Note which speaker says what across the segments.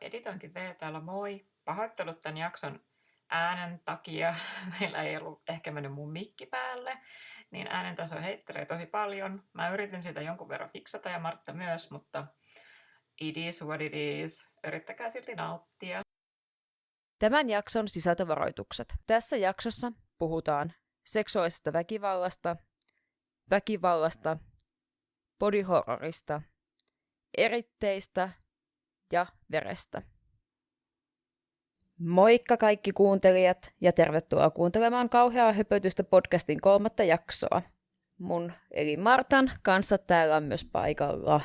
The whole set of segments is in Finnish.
Speaker 1: Editointi V täällä, moi. Pahoittelut tämän jakson äänen takia. Meillä ei ollut ehkä mennyt mun mikki päälle, niin äänen taso heittelee tosi paljon. Mä yritin sitä jonkun verran fiksata ja Martta myös, mutta it is what it is. Yrittäkää silti nauttia.
Speaker 2: Tämän jakson sisältövaroitukset. Tässä jaksossa puhutaan seksuaalisesta väkivallasta, bodyhorrorista, eritteistä ja verestä. Moikka kaikki kuuntelijat ja tervetuloa kuuntelemaan Kauheaa höpötystä podcastin 3. jaksoa. Mun eli Martan kanssa täällä on myös paikalla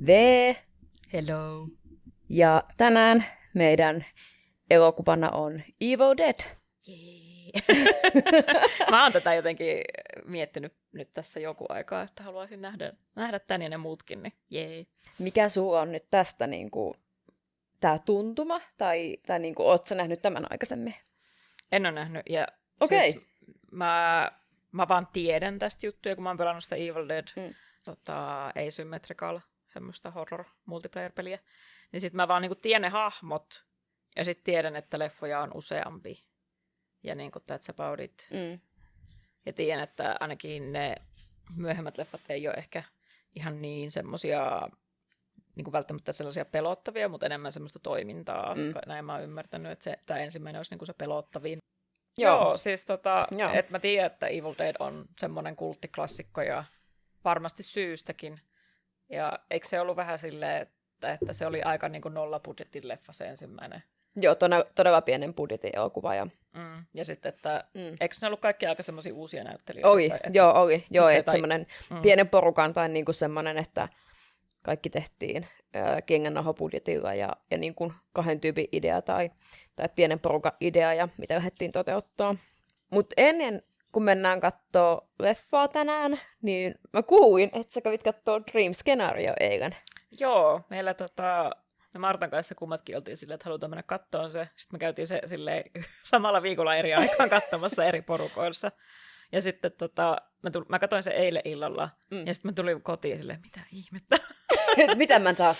Speaker 2: V.
Speaker 1: Hello.
Speaker 2: Ja tänään meidän elokuvana on Evil Dead.
Speaker 1: Mä oon tätä jotenkin miettinyt nyt tässä joku aikaa, että haluaisin nähdä tän ja ne muutkin. Niin jee.
Speaker 2: Mikä sulla on nyt tästä tää tuntuma? Tai ootko sä nähnyt tämän aikaisemmin?
Speaker 1: En ole nähnyt. Ja
Speaker 2: Okei.
Speaker 1: siis mä vaan tiedän tästä juttuja, kun mä oon pelannut sitä Evil Dead Asymmetrical, semmoista horror multiplayer-peliä. Niin sit mä vaan tiedän ne hahmot ja sit tiedän, että leffoja on useampi. Ja that's about it. Ja tiedän, että ainakin ne myöhemmät leffat ei ole ehkä ihan niin semmosia välttämättä sellaisia pelottavia, mutta enemmän semmoista toimintaa. Näin mä oon ymmärtänyt, että tämä ensimmäinen olisi se pelottavin. Joo, siis että mä tiedän, että Evil Dead on semmoinen kulttiklassikko ja varmasti syystäkin. Ja eikö se ollut vähän silleen, että se oli aika nollabudjetin leffa se ensimmäinen?
Speaker 2: Joo, todella pienen budjetin elokuva.
Speaker 1: Ja sitten, että eikö ne ollut kaikki aika semmoisia uusia näyttelijöitä?
Speaker 2: Oli. Joo, että semmoinen pienen porukan tai semmoinen, että kaikki tehtiin kengännahobudjetilla ja kahden tyypin idea tai pienen porukan idea ja mitä lähdettiin toteuttaa. Mutta ennen kuin mennään kattoo leffaa tänään, niin mä kuulin, että sä kävit kattoo Dream Scenario eilen.
Speaker 1: Joo, meillä Martan kanssa kummatkin oltiin silleen, että halutaan mennä kattoon se. Sitten me käytiin se silleen samalla viikolla eri aikaan katsomassa eri porukoissa. Ja sitten mä katsoin se eilen illalla, ja sitten mä tulin kotiin silleen, mitä ihmettä?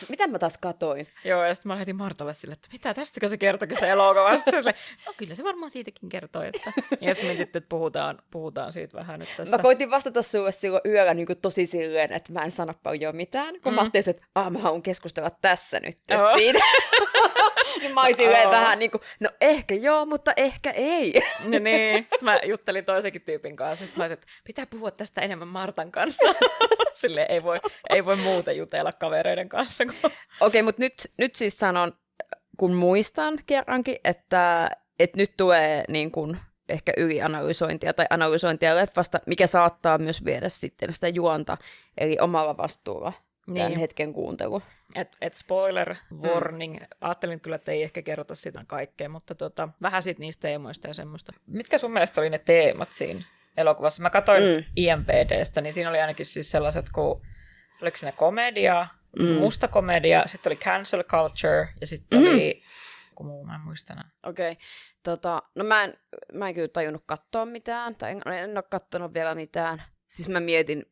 Speaker 2: mitä mä taas katoin?
Speaker 1: Joo, ja sitten mä lähetin Martalle silleen, että mitä tästäkö se kertoikin se elokuva? Sitten se no kyllä se varmaan siitäkin kertoo. Että... Ja sitten mietit, että puhutaan siitä vähän nyt tässä.
Speaker 2: Mä koitin vastata sulle silloin yöllä tosi silleen, että mä en sano paljon mitään, kun mä ajattelin, että mä haluan keskustella tässä nyt siitä. Niin mä oon silleen vähän no ehkä joo, mutta ehkä ei.
Speaker 1: No niin, sitten mä juttelin toisenkin tyypin kanssa, sitten mä olisin, että pitää puhua tästä enemmän Martan kanssa. Silleen ei voi muuten jutella kavereiden kanssa.
Speaker 2: Okei, mutta nyt siis sanon, kun muistan kerrankin, että nyt tulee ehkä ylianalysointia tai analysointia leffasta, mikä saattaa myös viedä sitten sitä juonta, eli omalla vastuulla tämän hetken kuuntelu.
Speaker 1: Et spoiler warning. Ajattelin kyllä, että ei ehkä kerrota siitä kaikkea, mutta vähän siitä niistä teemoista ja semmoista. Mitkä sun mielestä oli ne teemat siinä elokuvassa? Mä katsoin IMDb:stä, niin siinä oli ainakin siis sellaiset kuin, oliko siinä komedia, musta komedia, sitten oli cancel culture ja sitten oli, kun muu mä en muista enää.
Speaker 2: Okei. No mä en kyllä tajunnut katsoa mitään, tai en ole katsonut vielä mitään. Siis mä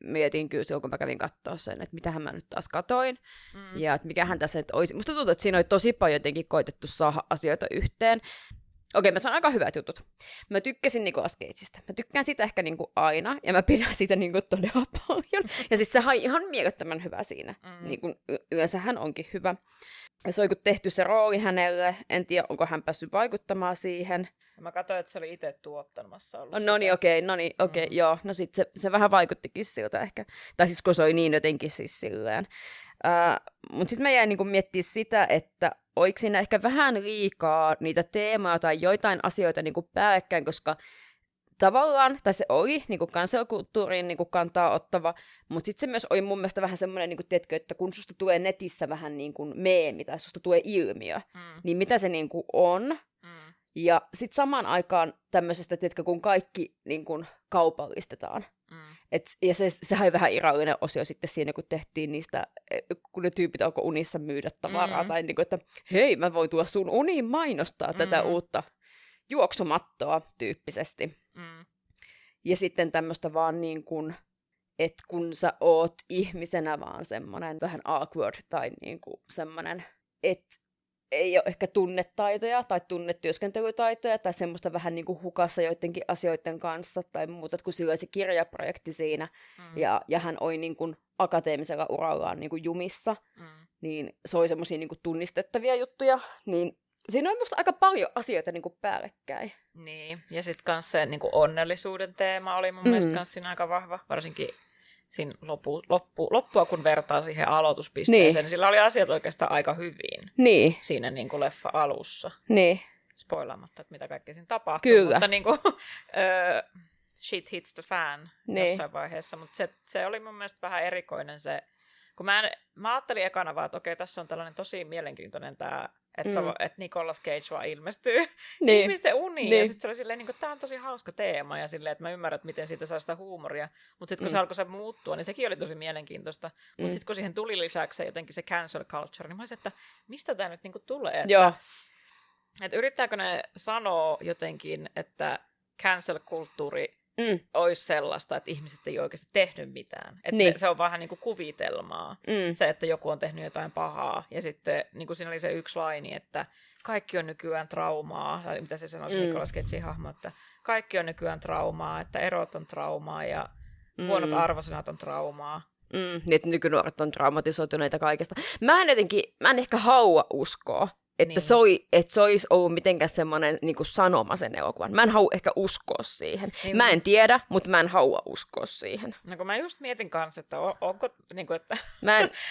Speaker 2: mietin kyllä silloin, kun mä kävin katsoa sen, että mitähän mä nyt taas katoin, ja että mikähän tässä nyt olisi. Musta tuntuu, että siinä oli tosi paljon jotenkin koitettu saada asioita yhteen. Okei, mä sanon aika hyvät jutut. Mä tykkäsin Nicolas Cageista. Mä tykkään sitä ehkä aina, ja mä pidän sitä todella paljon. Ja siis se on ihan mielettömän hyvä siinä. Yleensä hän onkin hyvä. Ja se oli tehty se rooli hänelle. En tiedä, onko hän päässyt vaikuttamaan siihen.
Speaker 1: Mä katsoin, että se oli itse tuottamassa ollut.
Speaker 2: No niin, okei, joo. No sit se vähän vaikuttikin siltä ehkä. Tai siis kun se oli niin jotenkin siis silleen. Mutta sitten mä jäin miettimään sitä, että oliko siinä ehkä vähän liikaa niitä teemoja tai joitain asioita päällekkäin, koska tavallaan, tai se oli cancel-kulttuuriin kantaa ottava, mutta sitten se myös oli mun mielestä vähän semmoinen, tiedätkö, että kun susta tulee netissä vähän meemi tai susta tulee ilmiö, niin mitä se on. Ja sitten samaan aikaan tämmöisestä, tiedätkö, kun kaikki kaupallistetaan. Ja sehän oli vähän irrallinen osio sitten siinä, kun tehtiin niistä, kun ne tyypit alkoi unissa myydä tavaraa, tai että hei, mä voin tulla sun uniin mainostaa tätä uutta juoksumattoa tyyppisesti. Ja sitten tämmöistä vaan että kun sä oot ihmisenä vaan semmoinen vähän awkward tai semmoinen, että ei ole ehkä tunnetaitoja tai tunnetyöskentelytaitoja tai semmoista vähän niin kuin hukassa joidenkin asioiden kanssa tai muuta, kun sillä oli se kirjaprojekti siinä ja hän oli niin kuin akateemisella urallaan niin kuin jumissa, niin se oli semmoisia niin kuin tunnistettavia juttuja, niin siinä on musta aika paljon asioita niin kuin päällekkäin.
Speaker 1: Niin, ja sitten kans se niin kuin onnellisuuden teema oli mun mielestä kans siinä aika vahva, varsinkin siinä loppua, kun vertaa siihen aloituspisteeseen, niin sillä oli asiat oikeastaan aika hyvin siinä niin kuin leffa alussa.
Speaker 2: Niin.
Speaker 1: Spoilaamatta, että mitä kaikkea siinä tapahtuu.
Speaker 2: Kyllä.
Speaker 1: Mutta niin kuin, shit hits the fan jossain vaiheessa. Mutta se oli mun mielestä vähän erikoinen se, kun mä ajattelin ekana vaan, että okei, tässä on tällainen tosi mielenkiintoinen tämä, että Nicolas Cage vaan ilmestyy ihmisten uniin. Ja sitten se oli silleen, että tämä on tosi hauska teema ja silleen, että mä ymmärrän, että miten siitä saa sitä huumoria. Mutta sitten kun se alkoi se muuttua, niin sekin oli tosi mielenkiintoista. Mutta sitten kun siihen tuli lisäksi jotenkin se cancel culture, niin mä olisin, että mistä tämä nyt niinku tulee? Että yrittääkö ne sanoa jotenkin, että cancel-kulttuuri olisi sellaista, että ihmiset ei oikeasti tehnyt mitään. Että se on vähän niin kuin kuvitelmaa. Se, että joku on tehnyt jotain pahaa. Ja sitten niin kuin siinä oli se yksi laini, että kaikki on nykyään traumaa. Tai mitä se sanoi Nicolas Cagein hahmo, että kaikki on nykyään traumaa, että erot on traumaa ja huonot arvosanat on traumaa.
Speaker 2: Niin, että nykynuoret on traumatisoituneita kaikesta. Mä en ehkä halua uskoa, että se olisi ollut mitenkään semmoinen niin kuin sanoma sen elokuvan. Mä en halua ehkä uskoa siihen. Niin. Mä en tiedä, mutta mä en halua uskoa siihen.
Speaker 1: No kun mä just mietin kanssa, että onko, niin kuin, että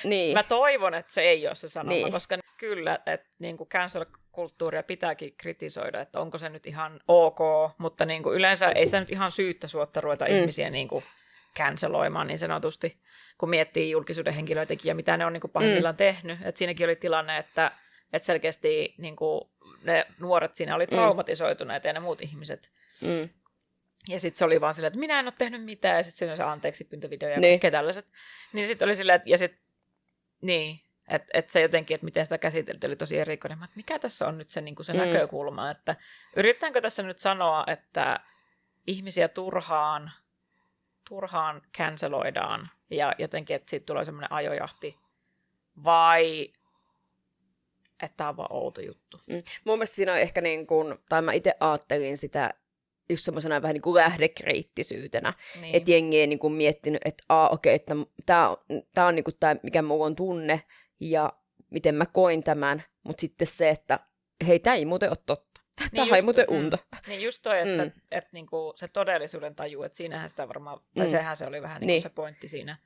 Speaker 2: niin.
Speaker 1: Mä toivon, että se ei ole se sanoma, koska kyllä, että niin kuin cancel-kulttuuria pitääkin kritisoida, että onko se nyt ihan ok, mutta niin kuin yleensä ei sitä nyt ihan syyttä suotta ruveta ihmisiä niin kuin canceloimaan niin sanotusti, kun miettii julkisuuden henkilöitäkin ja mitä ne on niin kuin pahimmillaan tehnyt. Et siinäkin oli tilanne, että selkeästi niin kuin, ne nuoret siinä oli traumatisoituneet ja ne muut ihmiset. Ja sitten se oli vaan silleen, että minä en ole tehnyt mitään, ja sitten siinä oli se anteeksipyyntövideo ja kaikkea tällaiset. Niin sitten oli silleen, että se jotenkin, että miten sitä käsiteltiin, oli tosi erikoinen. Että mikä tässä on nyt se, niin kuin se näkökulma, että yritetäänkö tässä nyt sanoa, että ihmisiä turhaan canceloidaan, ja jotenkin, että siitä tulee semmoinen ajojahti, vai että tämä on vaan outo juttu.
Speaker 2: Mun mielestä siinä on ehkä niin kuin, tai mä itse ajattelin sitä just semmoisena vähän niin kuin lähdekriittisyytenä, että jengi ei niin kuin miettinyt, että okei, että tämä on niin kuin tämä, mikä mulla on tunne, ja miten mä koin tämän, mutta sitten se, että hei, tämä ei muuten ole totta. Tämä ei muuten unta.
Speaker 1: Niin just toi, että niinku se todellisuuden taju, että siinähän sitä varmaan, tai sehän se oli vähän niin kuin se pointti siinä,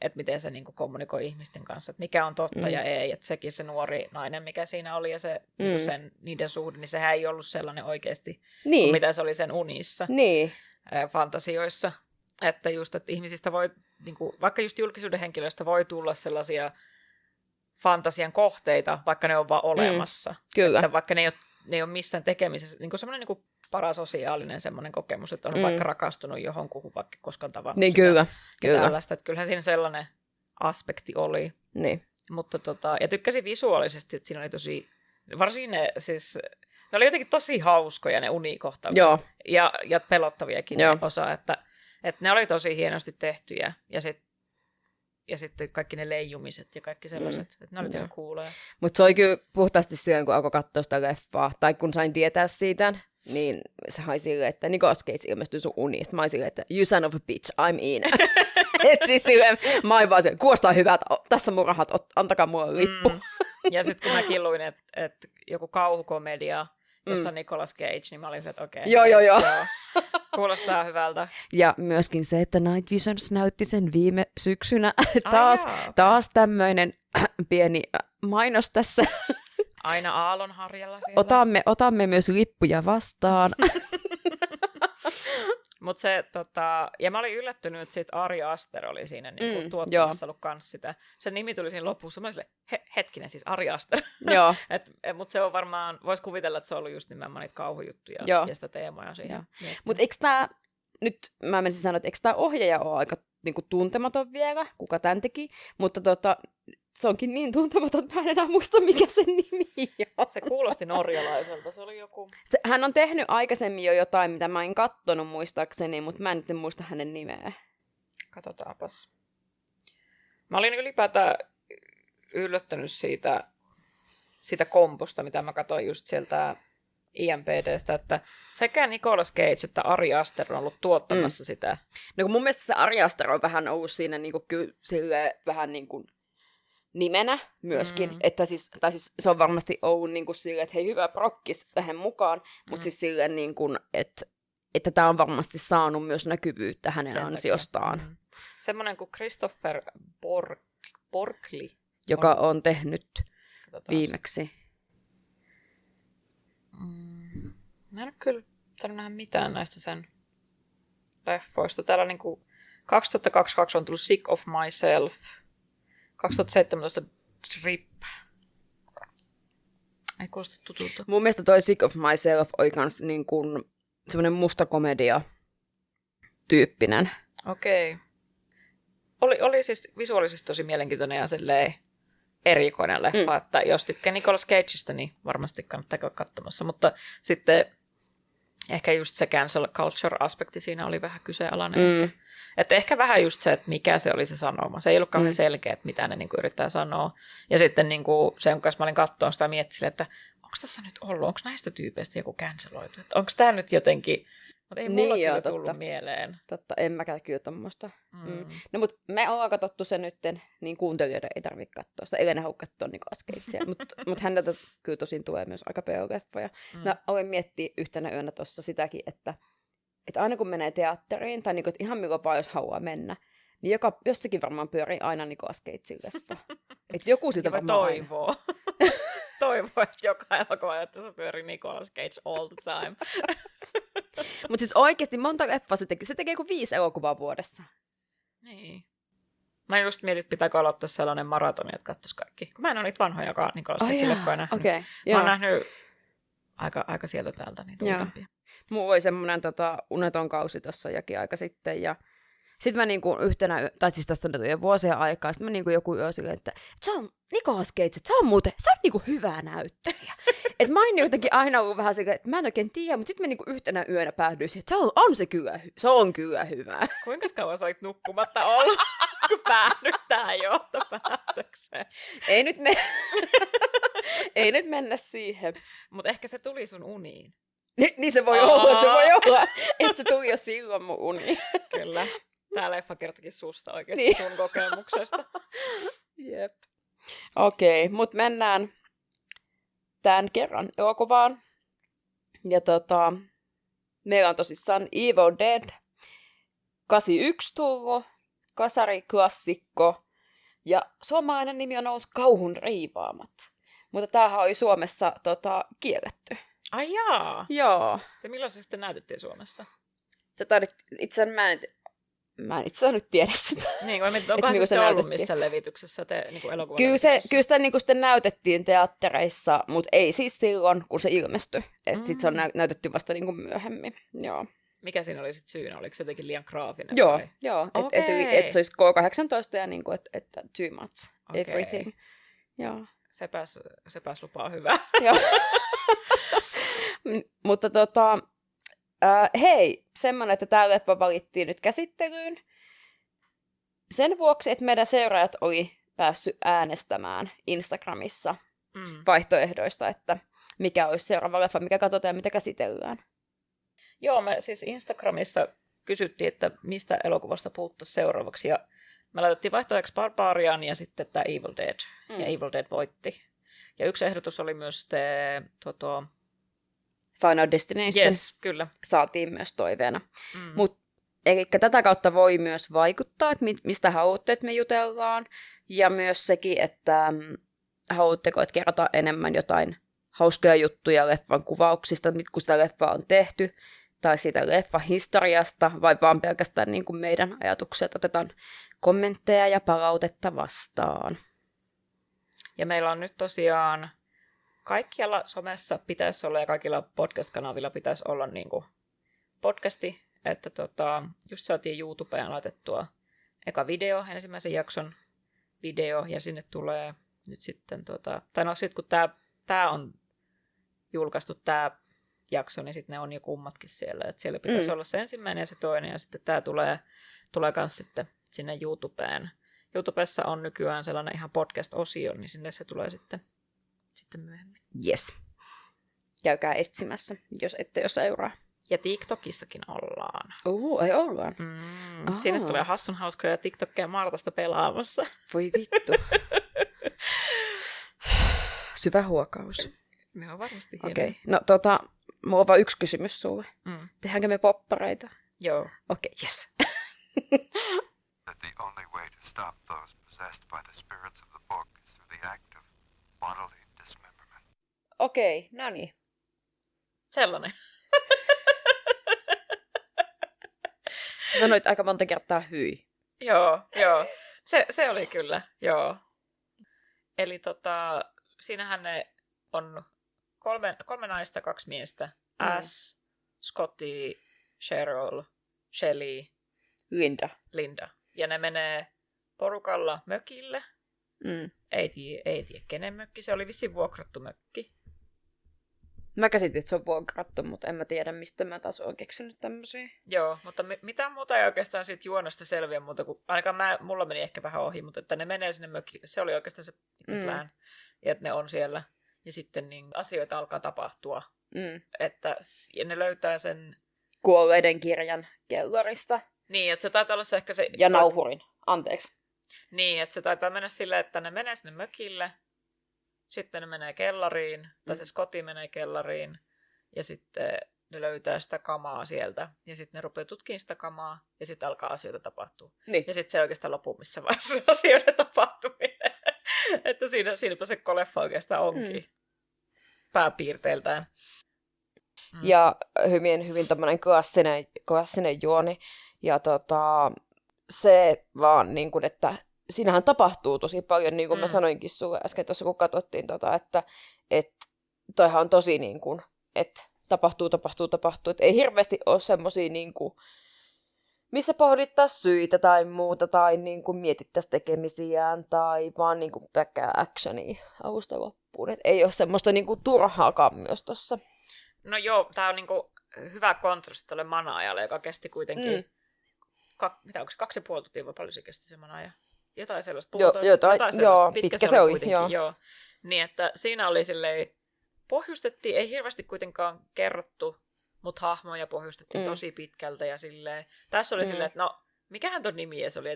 Speaker 1: että miten se niinku kommunikoi ihmisten kanssa, että mikä on totta ja ei, että sekin se nuori nainen, mikä siinä oli, ja se niiden suhde, niin sehän ei ollut sellainen oikeasti, kuin mitä se oli sen unissa, fantasioissa, että just, että ihmisistä voi, niinku, vaikka just julkisuuden henkilöistä voi tulla sellaisia fantasian kohteita, vaikka ne on vaan olemassa.
Speaker 2: Kyllä.
Speaker 1: Että vaikka ne ei ole missään tekemisessä, niin kuin semmoinen niin parasosiaalinen semmoinen kokemus, että on vaikka rakastunut johonkuhun, vaikka koskaan tavannut
Speaker 2: niin,
Speaker 1: sitä.
Speaker 2: Kyllä.
Speaker 1: Tällaista, että kyllähän siinä sellainen aspekti oli.
Speaker 2: Niin.
Speaker 1: Mutta ja tykkäsin visuaalisesti, että siinä oli tosi, varsinkin ne oli jotenkin tosi hauskoja ne unikohtaukset.
Speaker 2: Joo.
Speaker 1: Ja pelottaviakin osa, että ne oli tosi hienosti tehtyjä, ja sitten kaikki ne leijumiset ja kaikki sellaiset, että ne oli tosi cooleja.
Speaker 2: Mutta se oli kyllä puhtaasti silloin, kun alkoi katsoa sitä leffaa, tai kun sain tietää siitä, niin se oli silleen, että Nicolas Cage ilmestyi sun uniin. Mä olin silleen, että you son of a bitch, I'm in. Et siis silleen, mä olin vaan silleen, kuulostaa hyvältä, tässä mun rahat, antakaa mulle lippu.
Speaker 1: Ja sitten kun mäkin luin, että joku kauhukomedia, jossa on Nicolas Cage, niin mä olin se, että okei.
Speaker 2: Joo.
Speaker 1: Kuulostaa hyvältä.
Speaker 2: Ja myöskin se, että Night Visions näytti sen viime syksynä. Taas tämmöinen pieni mainos tässä.
Speaker 1: Aina aallonharjalla siellä.
Speaker 2: Otamme myös lippuja vastaan.
Speaker 1: Mutta se, ja mä olin yllättynyt, että sit Ari Aster oli siinä niinku tuottamassa ollut kans sitä. Se nimi tuli siinä lopussa. Mä olin silleen, hetkinen, siis Ari Aster.
Speaker 2: Joo.
Speaker 1: Mutta se on varmaan, vois kuvitella, että se on ollut just nimenomaan niitä kauhujuttuja ja sitä teemoja siihen.
Speaker 2: Mutta eikö tää, nyt mä menisin sanoa, että eikö tää ohjaaja ole aika niinku tuntematon vielä, kuka tän teki, mutta se onkin niin tuntematon, että mä en enää muista, mikä sen nimi on.
Speaker 1: Se kuulosti norjalaiselta, se oli joku.
Speaker 2: Hän on tehnyt aikaisemmin jo jotain, mitä mä en kattonut muistaakseni, mutta mä en nyt muista hänen nimeä.
Speaker 1: Katsotaanpas. Mä olin ylipäätään yllättynyt siitä siitä kompusta, mitä mä katsoin just sieltä IMDb:stä, että sekä Nicolas Cage että Ari Aster on ollut tuottamassa sitä.
Speaker 2: No kun mun mielestä se Ari Aster on vähän ollut siinä niinku kyllä silleen vähän niinku nimenä myöskin, että siis se on varmasti ollut niinku silleen, että hei hyvä prokkis, lähden mukaan, mutta siis silleen niinku, että tämä on varmasti saanut myös näkyvyyttä hänen sen ansiostaan.
Speaker 1: Semmoinen kuin Christopher Borkley.
Speaker 2: Joka on tehnyt viimeksi.
Speaker 1: Mä en ole kyllä tarvinnut nähdä mitään näistä sen leffoista. Täällä niinku 2022 on tullut Sick of Myself. 2017 Trip. Ei kuulosta tutulta.
Speaker 2: Mun mielestä toi Sick of Myself oli kans niin kuin semmoinen musta komedia tyyppinen.
Speaker 1: Okei. Oli siis visuaalisesti tosi mielenkiintoinen ja silleen erikoinen leffa, että jos tykkää Nicolas Cageista, niin varmasti kannattaa käydä katsomassa, mutta sitten ehkä just se cancel culture-aspekti siinä oli vähän kyseenalainen. Että ehkä vähän just se, että mikä se oli se sanoma. Se ei ollut kauhean selkeä, että mitä ne niinku yrittää sanoa. Ja sitten niinku, sen kanssa mä olin katsoa sitä ja miettisin, että onko tässä nyt ollut, onko näistä tyypeistä joku canceloitu? Että onko tämä nyt jotenkin, mutta ei mulla kyllä tullut mieleen.
Speaker 2: Totta, en mäkään kyllä tommoista. No mut me ollaan katsottu se nytten, niin kuuntelijoiden ei tarvitse katsoa sitä. Elena haluaa katsoa Nicolas Cagea, mutta häneltä kyllä tosin tulee myös aika paljon leffoja. Mä aloin miettiä yhtenä yönä tuossa sitäkin, että aina kun menee teatteriin, tai niinku, että ihan milloin vaan jos haluaa mennä, niin jossakin varmaan pyörii aina Nicolas Cagein leffa. Että joku sitä varmaan
Speaker 1: toivoo. Toivoo, että joka elokuva, että se pyörii Nicolas Cage all the time.
Speaker 2: Mutta siis oikeasti monta leffaa se tekee kuin 5 elokuvaa vuodessa.
Speaker 1: Niin. Mä just mietin, että pitääkö aloittaa sellainen maratoni, että katsoisi kaikki. Kun mä en ole niitä vanhoja Nicolas Cagein leffoja nähnyt.
Speaker 2: Okay,
Speaker 1: mä oon nähnyt aika sieltä täältä niitä uudempia.
Speaker 2: Mulla oli semmoinen uneton kausi tuossa jokin aika sitten, ja sitten mä niinku yhtenä, tai siis tästä nyt jo vuosia aikaa, sitten mä niinku joku yö silleen, että se on Nicolas Cage, se on niinku hyvä näyttelijä. Että mä oon jotenkin aina ollut vähän silleen, että mä en oikein tiedä, mutta sitten mä niinku yhtenä yönä päädyin siihen, että se on kyllä hyvä.
Speaker 1: Kuinka kauan sä olit nukkumatta ollut, kun päädyt tähän johtopäätökseen?
Speaker 2: Ei nyt mennä siihen.
Speaker 1: Mutta ehkä se tuli sun uniin.
Speaker 2: Niin se voi olla, että se tuli jo silloin mun uniin.
Speaker 1: Kyllä. Tää leffa kertokin susta oikeasti sun kokemuksesta.
Speaker 2: Jep. Okei, mutta mennään tämän kerran elokuvaan. Ja meillä on tosissaan Evil Dead 81 tullut, kasariklassikko, ja suomalainen nimi on ollut Kauhun riivaamat. Mutta tämähän oli Suomessa kielletty.
Speaker 1: Ai jaa.
Speaker 2: Joo.
Speaker 1: Ja milloin se sitten näytettiin Suomessa?
Speaker 2: Se itse mä en itse asiassa nyt tiedä sitä.
Speaker 1: Niin, onkohan se sitten ollut missään levityksessä niin
Speaker 2: elokuvan Kyllä sitä niin sitten näytettiin teattereissa, mutta ei siis silloin, kun se ilmestyi. Sitten se on näytetty vasta niin kuin myöhemmin. Joo.
Speaker 1: Mikä siinä oli sitten syynä? Oliko se jotenkin liian graafinen?
Speaker 2: Joo.
Speaker 1: Okay.
Speaker 2: Että se olisi K-18 ja niin kuin, että too much, everything. Joo.
Speaker 1: Sepäs lupaa hyvää.
Speaker 2: Joo. Mutta hei, semmoinen, että tämä leffa valittiin nyt käsittelyyn sen vuoksi, että meidän seuraajat oli päässyt äänestämään Instagramissa vaihtoehdoista, että mikä olisi seuraava leffa, mikä katsotaan ja mitä käsitellään.
Speaker 1: Joo, me siis Instagramissa kysyttiin, että mistä elokuvasta puhuttaisiin seuraavaksi, ja me laitettiin vaihtoehdoksi Barbarian ja sitten tämä Evil Dead, ja Evil Dead voitti. Ja yksi ehdotus oli myös
Speaker 2: Final Destination.
Speaker 1: Yes, kyllä.
Speaker 2: Saatiin myös toiveena. Eli tätä kautta voi myös vaikuttaa, että mistä haluatte, että me jutellaan. Ja myös sekin, että haluatteko, että kerrotaan enemmän jotain hauskoja juttuja leffan kuvauksista, kun sitä leffaa on tehty, tai siitä leffan historiasta, vai vaan pelkästään niin kuin meidän ajatukset. Otetaan kommentteja ja palautetta vastaan.
Speaker 1: Ja meillä on nyt tosiaan kaikkialla somessa pitäisi olla ja kaikilla podcast-kanavilla pitäisi olla niin kuin podcasti, että just saatiin YouTubeen laitettua eka video, ensimmäisen jakson video, ja sinne tulee nyt sitten, sitten kun tämä on julkaistu tämä jakso, niin sitten ne on jo kummatkin siellä, että siellä pitäisi olla se ensimmäinen ja se toinen, ja sitten tämä tulee kans sitten sinne YouTubeen. YouTubessa on nykyään sellainen ihan podcast-osio, niin sinne se tulee sitten sitten myöhemmin.
Speaker 2: Yes. Käykää etsimässä, jos ette jo seuraa.
Speaker 1: Ja TikTokissakin ollaan.
Speaker 2: Ei ollaan.
Speaker 1: Sinne tulee hassun hauskoja TikTokkeja Martasta pelaamassa.
Speaker 2: Voi vittu. Syvä huokaus.
Speaker 1: Ne on varmasti hienoja.
Speaker 2: Okei. No mulla on vaan yksi kysymys sulle. Tehdäänkö me poppareita?
Speaker 1: Joo.
Speaker 2: Okei, yes.
Speaker 3: That the only way to stop those possessed by the spirits of the book is through the act of bodily dismemberment.
Speaker 2: Okei, no niin.
Speaker 1: Sellainen.
Speaker 2: Sä sanoit aika monta kertaa hyi.
Speaker 1: Joo. Se oli kyllä, joo. Eli siinähän ne on kolme naista, 2 miestä. Ash, Scotty, Cheryl, Shelley, Linda. Ja ne menee porukalla mökille. Ei tiedä kenen mökki. Se oli vissiin vuokrattu mökki.
Speaker 2: Mä käsitin, että se on vuokrattu, mutta en mä tiedä, mistä mä taas oon keksinyt tämmöisiä.
Speaker 1: Joo, mutta mitään muuta ei oikeastaan siitä juonesta selviä muuta kuin, ainakaan mulla meni ehkä vähän ohi, mutta että ne menee sinne mökille. Se oli oikeastaan se plan, ja että ne on siellä. Ja sitten niin asioita alkaa tapahtua. Ja ne löytää sen
Speaker 2: kuolleiden kirjan kellarista.
Speaker 1: Niin, että se taitaa olla se ehkä se...
Speaker 2: Ja nauhurin, anteeksi.
Speaker 1: Niin, että se taitaa mennä silleen, että ne menee sinne mökille, sitten ne menee kellariin, tai se Scotty menee kellariin, ja sitten ne löytää sitä kamaa sieltä, ja sitten ne rupeaa tutkimaan sitä kamaa, ja sitten alkaa asioita tapahtua.
Speaker 2: Niin.
Speaker 1: Ja sitten se oikeastaan lopuu missä vaiheessa asioiden tapahtuminen. Että siinäpä se leffa oikeastaan onkin pääpiirteiltään.
Speaker 2: Ja hyvin tämmöinen klassinen juoni. Ja se vaan, niin kuin, että siinähän tapahtuu tosi paljon, niin kuin mä sanoinkin sulle äsken tuossa, kun katsottiin, että toihan on tosi niin kuin, että tapahtuu. Että ei hirveästi ole semmosia, niin kuin, missä pohdittaisiin syitä tai muuta, tai niin kuin mietittäisiin tekemisiään, tai vaan niin kuin pelkkää actionia alusta loppuun. Et ei ole semmoista niin kuin turhaakaan myös tossa.
Speaker 1: No joo, tää on niin kuin hyvä kontrasti tuolle mana-ajalle, joka kesti kuitenkin, mitä onko se 2,5 tuntia, vai paljon se kesti se mana-aja? Jotain sellaista,
Speaker 2: jotain sellaista. Pitkä se oli,
Speaker 1: joo. Niin, että siinä oli silleen, pohjustettiin, ei hirveästi kuitenkaan kerrottu, mutta hahmoja pohjustettiin tosi pitkältä ja silleen. Tässä oli silleen, että no, mikähän ton nimi edes oli,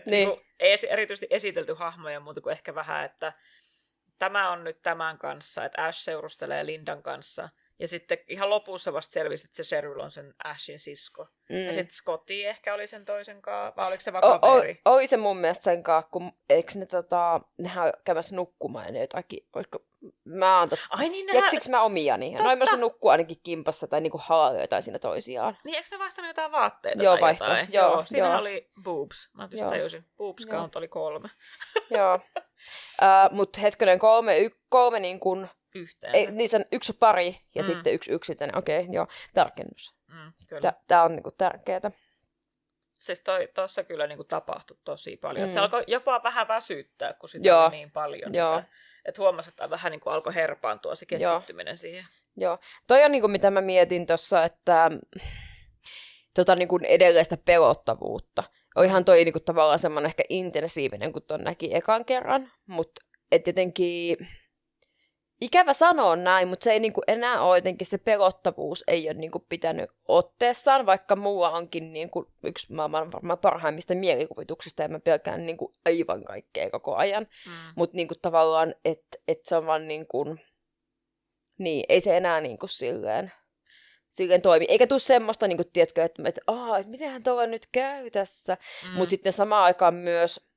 Speaker 1: niin. Ei erityisesti esitelty hahmoja muuta kuin ehkä vähän, että tämä on nyt tämän kanssa, että Ash seurustelee Lindan kanssa. Ja sitten ihan lopussa vasta selvisi, että se Cheryl on sen Ashin sisko. Ja sitten Scotty ehkä oli sen toisen kanssa, vai oliko se vaan kaveri?
Speaker 2: Oli se mun mielestä sen kanssa, kun eikö ne nehän käymässä nukkumaan ja ne jotakin, olisiko, mä oon tossa, keksiks mä omiani? Ja noin myös nukkuu ainakin kimpassa tai niinku halaa jotain siinä toisiaan.
Speaker 1: Niin, eikö ne vaihtanut jotain vaatteita
Speaker 2: tai
Speaker 1: vaihto.
Speaker 2: Jotain?
Speaker 1: Joo, siinä oli boobs. Mä just tajusin. Boobs count oli 3.
Speaker 2: Joo. Mut hetkinen, kolme niin kuin niin se on yksi pari ja sitten yksi yksittäinen. Okei, joo, tarkennus. Tää on niinku tärkeetä.
Speaker 1: Siis tossa kyllä niinku tapahtui tosi paljon. Se alkoi jopa vähän väsyttää, kun sitä oli niin paljon. Että huomasi, että vähän niinku alkoi herpaantua se keskittyminen siihen.
Speaker 2: Joo, toi on niinku mitä mä mietin tossa, että niinku edelleen sitä pelottavuutta. Olihan toi niinku tavallaan semmoinen ehkä intensiivinen, kun ton näki ekan kerran, mutta et jotenkin ikävä sanoa näin, mutta se ei niinku enää ole jotenkin, se pelottavuus ei ole niinku pitänyt otteessaan, vaikka mulla onkin niinku yksi maailman varmaan parhaimmista mielikuvituksista ja mä pelkään niinku aivan kaikkea koko ajan. Mutta niinku tavallaan, että se on vaan niinku, niin, ei se enää niinku silleen toimi. Eikä tule semmoista, niinku, tiedätkö, että mitenhän tuolla nyt käy tässä. Mutta sitten samaan aikaan myös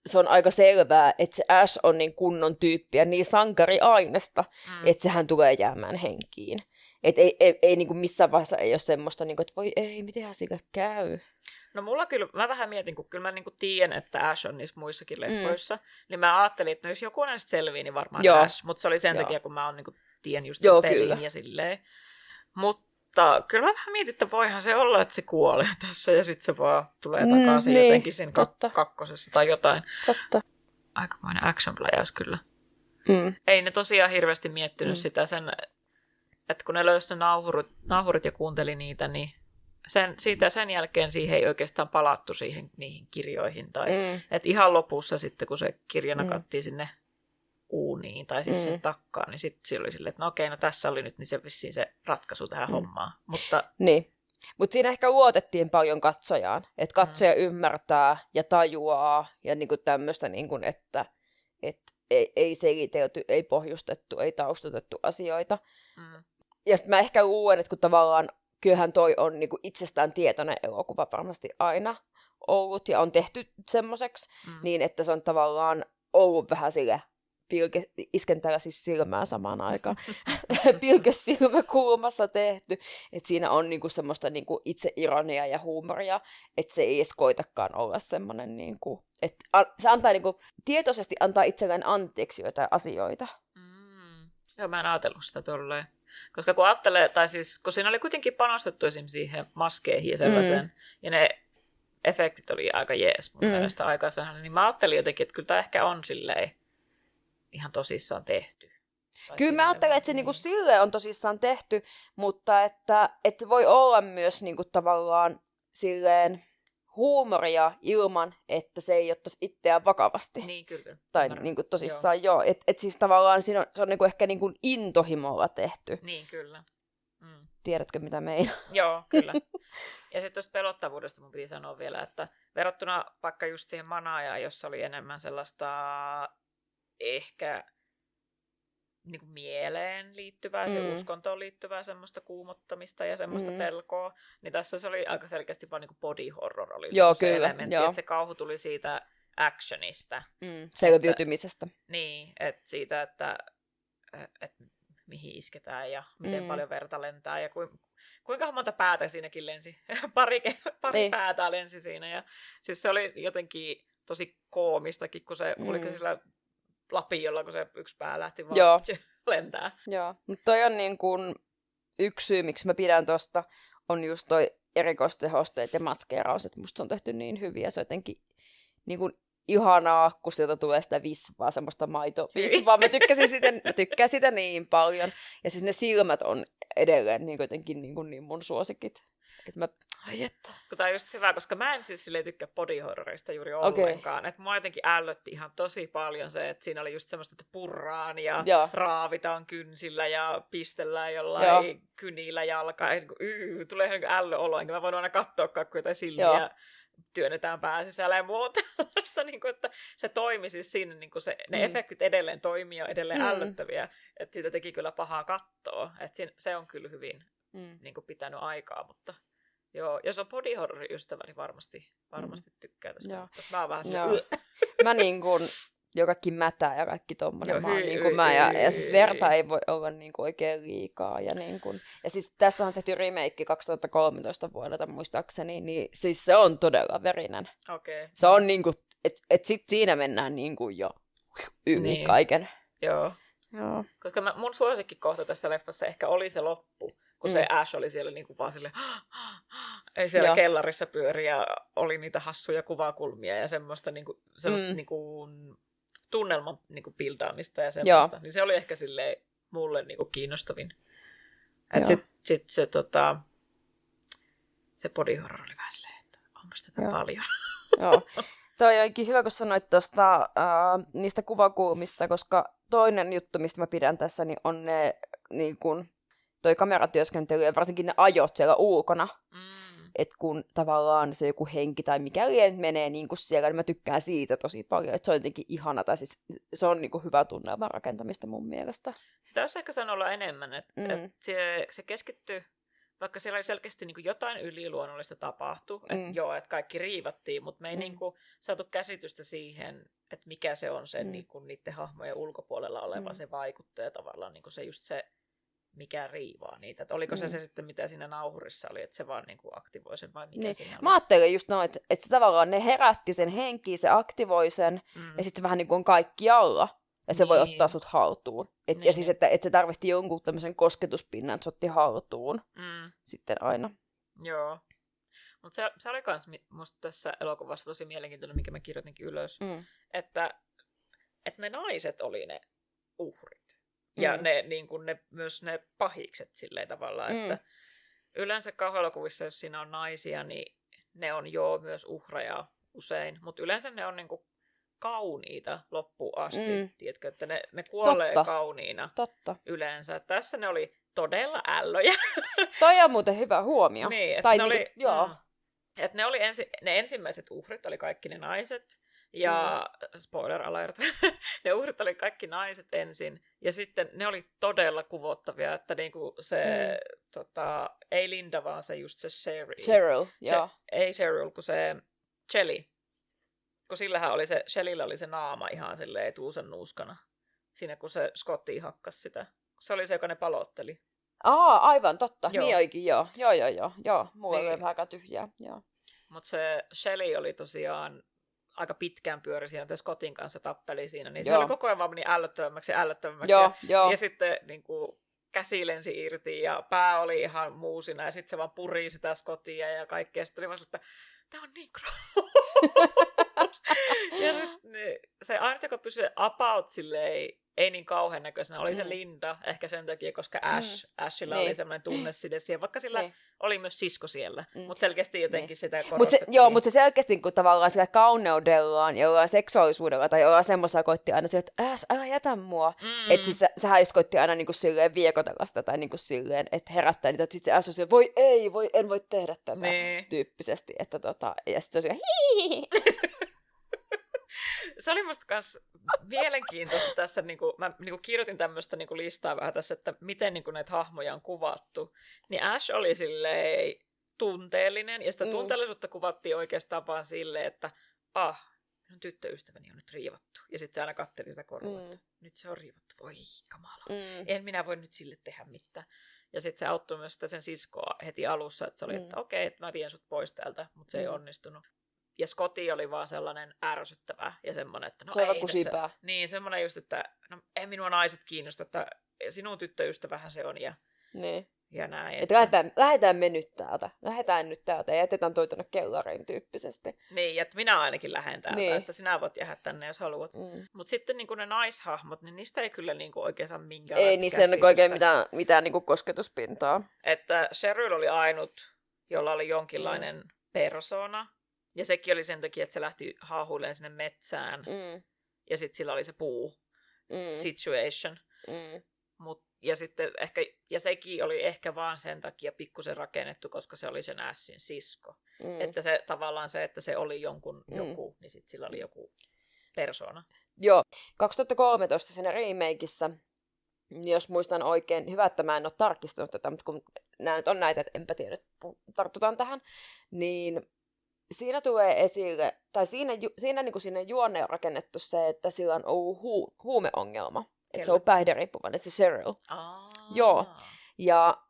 Speaker 2: se on aika selvää, että se Ash on niin kunnon tyyppi ja niin sankariainesta, että sehän tulee jäämään henkiin. Että ei niin kuin missään vaiheessa ei ole semmoista, niin kuin, että voi ei, mitenhän sillä käy.
Speaker 1: No mulla kyllä, mä vähän mietin, kun kyllä mä niin kuin tiedän, että Ash on niissä muissakin leffoissa, niin mä ajattelin, että no jos joku näistä selviää, niin varmaan Ash. Mutta se oli sen takia, kun mä oon niin kuin tiedän just sen pelin kyllä. Ja silleen. Mutta kyllä mä vähän mietin, että voihan se olla, että se kuolee tässä ja sitten se vaan tulee takaisin jotenkin siinä kakkosessa tai jotain.
Speaker 2: Totta.
Speaker 1: Aikamoinen action-pläjäys kyllä. Ei ne tosiaan hirveästi miettinyt sitä sen, että kun ne löysi ne nauhurit ja kuunteli niitä, niin sen jälkeen siihen ei oikeastaan palattu niihin kirjoihin. Tai, että ihan lopussa sitten, kun se kirja nakattiin sinne uuniin tai siis sen takkaan, niin sitten se oli silleen, että no okei, no tässä oli nyt niin se vissiin se ratkaisu tähän hommaan. Mutta
Speaker 2: niin. Mutta siinä ehkä luotettiin paljon katsojaan, että katsoja ymmärtää ja tajuaa ja niinku tämmöistä, niinku, että ei selitelty, ei pohjustettu, ei taustatettu asioita. Ja sitten mä ehkä luulen, että kun tavallaan kyllähän toi on niinku itsestään tietoinen elokuva varmasti aina ollut ja on tehty semmoiseksi, niin että se on tavallaan ollut vähän sille isken täällä siis silmää samaan aikaan, pilkesilmäkulmassa tehty, että siinä on niinku semmoista niinku itseironiaa ja huumoria, että se ei edes koitakaan olla semmoinen, niinku, että se antaa niinku, tietoisesti antaa itselleen anteeksi jotain asioita.
Speaker 1: Joo, mä en ajatellut sitä tolleen. Koska kun ajattelee, tai siis kun siinä oli kuitenkin panostettu esimerkiksi siihen maskeihin ja sellaiseen, ja ne efektit oli aika jees mun mielestä aikaisemmin, niin mä ajattelin jotenkin, että kyllä tämä ehkä on silleen ihan tosissaan tehty.
Speaker 2: Kyllä mä ajattelen, että se niinku silleen on tosissaan tehty, mutta että voi olla myös niinku tavallaan silleen huumoria ilman, että se ei ottaisi itseään vakavasti.
Speaker 1: Niin, kyllä.
Speaker 2: Tai niinku tosissaan joo. Et siis tavallaan siinä se on niinku ehkä niinku intohimolla tehty.
Speaker 1: Niin, kyllä.
Speaker 2: Tiedätkö, mitä meinaa?
Speaker 1: Joo, kyllä. Ja sitten tuosta pelottavuudesta mun piti sanoa vielä, että verrattuna vaikka just siihen Manaajaan, jossa oli enemmän sellaista ehkä niin kuin mieleen liittyvää, se uskontoon liittyvää semmoista kuumottamista ja semmoista pelkoa, niin tässä se oli aika selkeästi vaan niin kuin body horror oli
Speaker 2: joo,
Speaker 1: se
Speaker 2: kyllä,
Speaker 1: elementti, että se kauhu tuli siitä actionista.
Speaker 2: Selviytymisestä.
Speaker 1: Niin, että siitä, että mihin isketään ja miten paljon verta lentää ja kuinka monta päätä siinäkin lensi. pari päätä lensi siinä ja siis se oli jotenkin tosi koomistakin, kun se oliko se sillä lapiolla, kun se yksi pää lähti vaan lentää.
Speaker 2: Joo, mutta toi on niin kuin yksi syy, miksi mä pidän tosta, on just toi erikoistehosteet ja maskeeraus, että musta se on tehty niin hyvin ja se on jotenkin niin kuin ihanaa, kun sieltä tulee sitä visvaa, semmoista maitovisvaa. Mä tykkään sitä niin paljon. Ja siis ne silmät on edelleen niin jotenkin niin mun suosikit.
Speaker 1: Kun tää on just hyvä, koska mä en siis tykkää body horrorista juuri ollenkaan. Että mua jotenkin ällötti ihan tosi paljon se, että siinä oli just semmoista, että purraan ja raavitaan kynsillä ja pistellään jollain kynillä jalkaa. Tulee ihan ällöolo, enkä mä voin aina katsoa jotain silmiä. Työnnetään pää sisällä ja muuta. Niin kuin, että se toimi siis siinä, niin kuin ne efektit edelleen toimii ja edelleen ällöttäviä. Että siitä teki kyllä pahaa katsoa. Että se on kyllä hyvin niin kuin pitänyt aikaa, mutta joo, jos on body horror ystävä, niin varmasti tykkää tästä. Mutta mä oon vähän silleen...
Speaker 2: Mä niin kuin jo kaikki mätää ja kaikki tommonen. Niin ja siis verta ei voi olla niin kuin oikein liikaa. Ja siis tästä on tehty remake 2013 vuodelta muistaakseni, niin siis se on todella verinen.
Speaker 1: Okay.
Speaker 2: Se on niin kuin, että sit siinä mennään niin kuin jo yli kaiken.
Speaker 1: Joo. Koska mun suosikkikohta tässä leffassa ehkä oli se loppu, kun se Ash oli siellä niin kuin vaan silleen, ei siellä kellarissa pyöri ja oli niitä hassuja kuvakulmia ja semmoista, niin kuin tunnelman niin kuin bildaamista ja semmoista. Niin se oli ehkä silleen mulle niin kuin kiinnostavin. Että sit se body horror oli vähän silleen, että onko tätä paljon.
Speaker 2: Joo. Toi onkin hyvä, kun sanoit tuosta niistä kuvakulmista, koska toinen juttu, mistä mä pidän tässä, niin on ne niin kun, toi kameratyöskentely ja varsinkin ne ajot siellä ulkona. Että kun tavallaan se joku henki tai mikä menee niin kuin siellä, niin mä tykkään siitä tosi paljon. Että se on jotenkin ihana, tai siis se on niin kuin hyvä tunnelman rakentamista mun mielestä.
Speaker 1: Sitä olisi ehkä saanut olla enemmän, että se keskittyy, vaikka siellä oli selkeästi niin kuin jotain yliluonnollista tapahtui, että kaikki riivattiin, mutta me ei niin kuin saatu käsitystä siihen, että mikä se on se niin kuin niiden hahmojen ulkopuolella oleva se vaikuttaja tavallaan, niin kuin se just se, mikä riivaa niitä. Että oliko se sitten, mitä siinä nauhurissa oli, että se vaan niin kuin aktivoi sen vai mikä siinä oli?
Speaker 2: Mä ajattelin just noin, että se tavallaan ne herätti sen henkiä, se aktivoi sen, ja sitten se vähän niin kuin on kaikki alla, ja se voi ottaa sut haltuun. Ja siis, että se tarvitsi jonkun tämmöisen kosketuspinnan, että se otti haltuun sitten aina.
Speaker 1: Joo. Mutta se oli kans musta tässä elokuvassa tosi mielenkiintoinen, mikä mä kirjoitinkin ylös, että ne naiset oli ne uhrit. Ja myös ne pahikset silleen tavalla, että yleensä kauhuelokuvissa, jos siinä on naisia, niin ne on myös uhreja usein, mutta yleensä ne on niinku kauniita loppuun asti. Tiedätkö, että ne kuolee kauniina yleensä. Tässä ne oli todella ällöjä.
Speaker 2: Toi on muuten hyvä huomio.
Speaker 1: Niin, että
Speaker 2: tai
Speaker 1: ne,
Speaker 2: niinku,
Speaker 1: oli,
Speaker 2: joo.
Speaker 1: Että ne oli ne ensimmäiset uhrit oli kaikki ne naiset. Ja spoiler alert, ne uhrit oli kaikki naiset ensin. Ja sitten ne oli todella kuvottavia, että niinku se, ei Linda, vaan se just se
Speaker 2: Cheryl, joo.
Speaker 1: Ei Cheryl, kun se Shelley. Kun Shelleyllä oli se naama ihan silleen tuusan nuuskana. Siinä kun se Scotti hakkasi sitä. Se oli se, joka ne palotteli.
Speaker 2: Aivan totta.
Speaker 1: Joo.
Speaker 2: Niin oikein, joo. Joo. Mulla oli vähän aika tyhjää, joo.
Speaker 1: Mutta se Shelley oli tosiaan aika pitkään pyöri siinä, Scottin kanssa tappeli siinä, niin se oli koko ajan vaan meni ällöttävämmäksi.
Speaker 2: Joo.
Speaker 1: Ja sitten niin kuin, käsi lensi irti ja pää oli ihan muusina ja sitten se vaan puri sitä Scottia ja kaikkea. Sitten oli vaan että tämä on niin gross. Ja se aina, joka pysyi about silleen, ei niin kauhean näköisenä, oli se Linda, ehkä sen takia, koska Ashilla oli semmoinen tunneside siihen, vaikka sillä oli myös sisko siellä, mutta selkeästi jotenkin sitä korostettiin.
Speaker 2: Mutta se selkeästi kun tavallaan sillä kauneudellaan, jollain seksuaalisuudella tai jollain semmoisella koitti aina silleen, että älä jätä mua. Että siis sehän koitti aina niinku silleen viekotella sitä tai niinku silleen, että herättää niitä, että sitten se Ash on silleen, en voi tehdä tätä tyyppisesti. Että ja sitten se on silleen,
Speaker 1: Se oli musta kans mielenkiintoista tässä, mä kirjoitin tämmöistä listaa vähän tässä, että miten näitä hahmoja on kuvattu. Niin Ash oli silleen tunteellinen, ja sitä tunteellisuutta kuvattiin oikeastaan vaan silleen, että minun tyttöystäväni on nyt riivattu. Ja sitten se aina katteli sitä korvaa, että nyt se on riivattu, voi kamala. En minä voi nyt sille tehdä mitään. Ja sitten se auttoi myös sitä sen siskoa heti alussa, että se oli, että okei, että mä vien sut pois täältä, mutta se ei onnistunut. Ja Scotti oli vaan sellainen ärsyttävä ja semmoinen, että
Speaker 2: se on kusipää.
Speaker 1: Niin, semmoinen just, että ei minua naiset kiinnosta, että sinun tyttöystävähän se on ja näin.
Speaker 2: Että lähdetään me nyt täältä. Lähdetään nyt täältä ja jätetään toi tuonne kellariin tyyppisesti.
Speaker 1: Niin, että minä ainakin lähden täältä, että sinä voit jäädä tänne, jos haluat. Mutta sitten ne naishahmot, niin niistä ei kyllä oikein saa minkäänlaista
Speaker 2: ei niissä ole oikein mitään kosketuspintaa.
Speaker 1: Että Cheryl oli ainut, jolla oli jonkinlainen persona. Ja sekin oli sen takia, että se lähti haahuilemaan sinne metsään. Ja sitten sillä oli se puu situation. Ja sitten ja sekin oli ehkä vaan sen takia pikkusen rakennettu, koska se oli sen Ashin sisko. Että se tavallaan se, että se oli joku, niin sitten sillä oli joku persona.
Speaker 2: Joo, 2013 siinä remakeissa, jos muistan oikein, hyvä, että mä en ole tarkistanut tätä, mutta kun nämä nyt on näitä, että enpä tiedä, tartutaan tähän, niin siinä tulee esille, tai siinä juonne on rakennettu se, että sillä on ollut huumeongelma. Että se on päihderiippuvainen, se Cheryl. Joo. Ja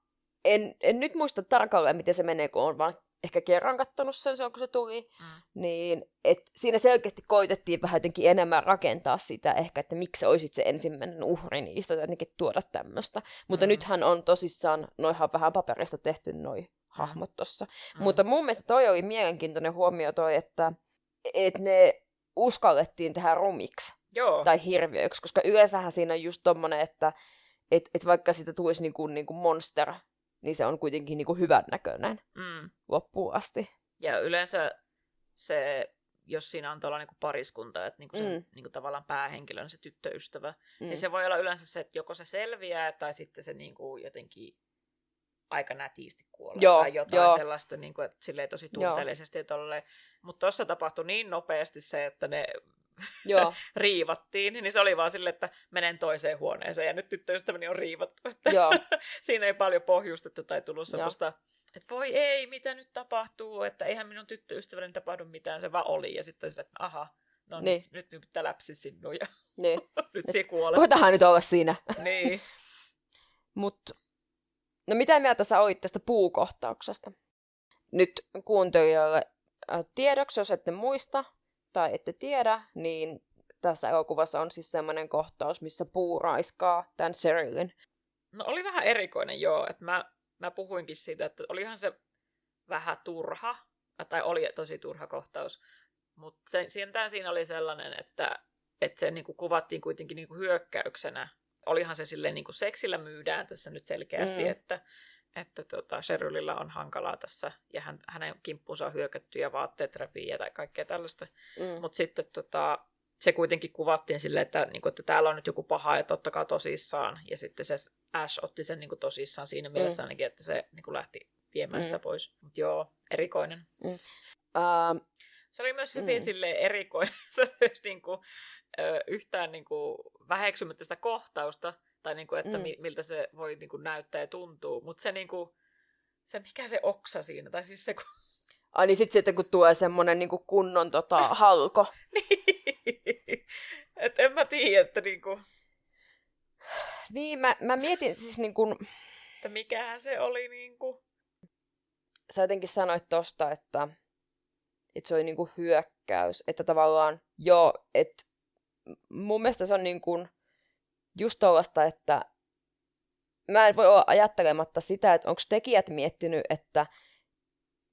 Speaker 2: en nyt muista tarkalleen, miten se menee, kun on vaan ehkä kerran kattonut sen, kun se tuli. Niin, että siinä selkeästi koitettiin vähän jotenkin enemmän rakentaa sitä ehkä, että miksi se olisit se ensimmäinen uhri niistä, tai jotenkin tuoda tämmöistä. Mutta nythän on tosissaan noihan vähän paperista tehty noi hahmot tossa. Mutta mun mielestä toi oli mielenkiintoinen huomio toi, että ne uskallettiin tehdä rumiksi.
Speaker 1: Joo.
Speaker 2: Tai hirviöiksi, koska yleensähän siinä on just tommonen, että vaikka siitä tulisi niinku monster, niin se on kuitenkin niinku hyvän näköinen loppuun asti.
Speaker 1: Ja yleensä se, jos siinä on tuolla niinku pariskunta, että niinku se niinku tavallaan päähenkilö on se tyttöystävä, niin se voi olla yleensä se, että joko se selviää, tai sitten se niinku jotenkin aika nätisti kuolee, tai jotain sellaista, niinku, että silleen tosi tunteellisesti. Mutta tuossa tapahtui niin nopeasti se, että ne riivattiin, niin se oli vaan silleen, että menen toiseen huoneeseen ja nyt tyttöystäväni on riivattu. Että siinä ei paljon pohjustettu tai tullut semmoista, että voi ei, mitä nyt tapahtuu, että eihän minun tyttöystäväni tapahdu mitään, se vaan oli. Ja sitten silleen, että aha, no nyt pitää läpsi sinua ja nyt se kuolee.
Speaker 2: Koitahan nyt olla siinä.
Speaker 1: Niin.
Speaker 2: No mitä mieltä sä olit tästä puukohtauksesta? Nyt kuuntelijoille tiedoksi, jos ette muista, tai ette tiedä, niin tässä elokuvassa on siis semmoinen kohtaus, missä puu raiskaa tämän Cherylin.
Speaker 1: No oli vähän erikoinen, että mä puhuinkin siitä, että olihan se vähän turha, tai oli tosi turha kohtaus, mutta siinä oli sellainen, että se niinku kuvattiin kuitenkin niinku hyökkäyksenä. Olihan se silleen niinku seksillä myydään tässä nyt selkeästi, että Cherylillä on hankalaa tässä, ja hänen kimppuunsa on hyökätty, ja vaatteet repii, ja kaikkea tällaista. Mutta sitten se kuitenkin kuvattiin silleen, että, niin kuin, että täällä on nyt joku paha, että ottakaa tosissaan. Ja sitten se Ash otti sen niin kuin, tosissaan siinä mielessä ainakin, että se niin kuin, lähti viemään sitä pois. Mutta joo, erikoinen. Se oli myös hyvin silleen erikoinen. Se niin kuin, yhtään niin kuin, väheksymättä sitä kohtausta, tai niin kuin, että miltä se voi niin kuin, näyttää ja tuntuu. Mutta se, niin kuin, se, mikä se oksa siinä, tai siis se...
Speaker 2: Ai niin sitten kun tulee semmonen niin kuin kunnon halko.
Speaker 1: Niin. Et en mä tiedä, että niinku...
Speaker 2: Niin, mä mietin siis niinku...
Speaker 1: Että mikähän se oli niinku...
Speaker 2: Sä jotenkin sanoit tosta, että se oli niinku hyökkäys. Että tavallaan, joo, että mun mielestä se on niinku just tollaista, että mä en voi olla ajattelematta sitä, että onko tekijät miettinyt, että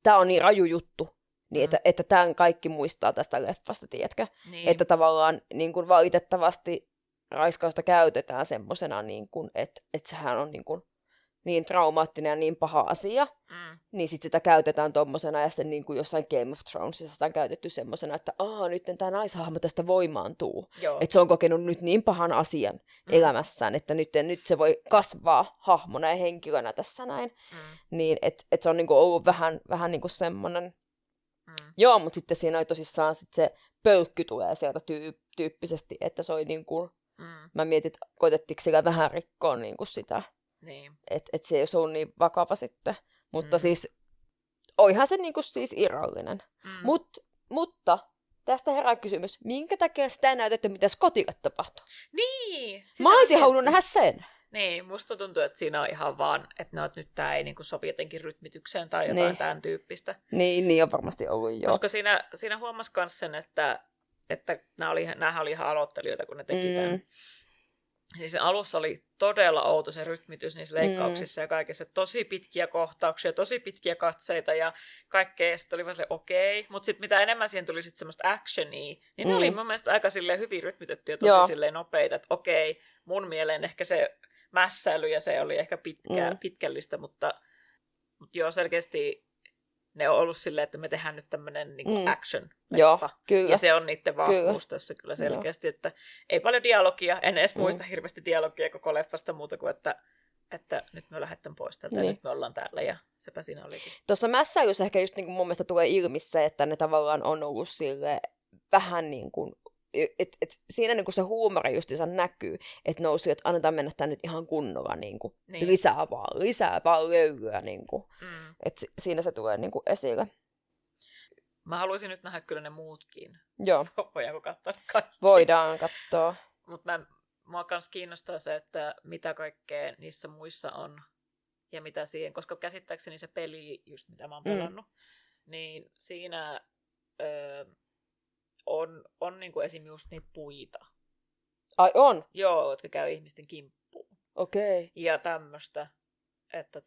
Speaker 2: tää on niin raju juttu, niin että tämän kaikki muistaa tästä leffasta, tiedätkö? Niin. Että tavallaan niin kuin valitettavasti raiskausta käytetään semmosena, niin että sehän on niin traumaattinen ja niin paha asia, niin sitten sitä käytetään tommosena, ja sitten niin kuin jossain Game of Thronesissa sitä on käytetty semmosena, että nyt tämä naishahmo tästä voimaantuu. Että se on kokenut nyt niin pahan asian elämässään, että nyt se voi kasvaa hahmona ja henkilönä tässä näin. Niin, että se on niin kuin ollut vähän niin kuin semmoinen. Joo, mutta sitten siinä oli tosissaan sit se pölkky tulee sieltä tyyppisesti, että se oli niin kuin, mä mietin, että koitettiinko sillä vähän rikkoa niin kuin sitä.
Speaker 1: Niin.
Speaker 2: Että se ei ole niin vakava sitten. Mutta siis, oihan se niinku siis irrallinen. Mutta tästä herää kysymys, minkä takia sitä ei näytetty, mitä Scottille tapahtui?
Speaker 1: Niin!
Speaker 2: Mä olisin halunnut nähdä sen.
Speaker 1: Niin, musta tuntuu, että siinä on ihan vaan, että no, että nyt tää ei niinku sovi jotenkin rytmitykseen tai jotain tämän tyyppistä.
Speaker 2: Niin on varmasti ollut jo.
Speaker 1: Koska siinä huomasi myös sen, että näähän oli ihan aloittelijoita, kun ne teki tämän. Niin se alussa oli todella outo se rytmitys niissä leikkauksissa ja kaikessa. Tosi pitkiä kohtauksia, tosi pitkiä katseita ja kaikkea. Sitten oli vaan okei. Mutta sitten mitä enemmän siihen tuli sitten semmoista actionia, niin ne oli mun mielestä aika hyvin rytmitettyjä ja tosi nopeita. Että okei, mun mieleen ehkä se mässäily ja se oli ehkä pitkällistä, mutta joo, selkeästi ne on ollut silleen, että me tehdään nyt tämmöinen niin action-leppa. Ja se on niiden vahvuus tässä kyllä selkeästi, että ei paljon dialogia, en edes muista hirveästi dialogia koko leffasta muuta kuin, että nyt me lähdetään pois täältä ja nyt me ollaan täällä ja sepä siinä olikin.
Speaker 2: Tuossa mässäilyssä ehkä just niin kuin mun mielestä tulee ilmi se, että ne tavallaan on ollut sille vähän niin kuin, et siinä niin kuin se huumori justiinsa näkyy, että nousi, että annetaan mennä tää nyt ihan kunnolla niin kuin, lisää vaan löylyä. Niin kuin. Että siinä se tulee niin kuin esille.
Speaker 1: Mä haluaisin nyt nähdä kyllä ne muutkin.
Speaker 2: Joo.
Speaker 1: Voidaanko katsoa kaikki?
Speaker 2: Voidaan katsoa.
Speaker 1: Mutta mua kans kiinnostaa se, että mitä kaikkea niissä muissa on ja mitä siihen, koska käsittääkseni se peli, just mitä mä oon pelannut, niin siinä on niinku esim. Just niin puita.
Speaker 2: Ai on?
Speaker 1: Joo, jotka käy ihmisten kimppuun.
Speaker 2: Okei. Okay.
Speaker 1: Ja tämmöistä, että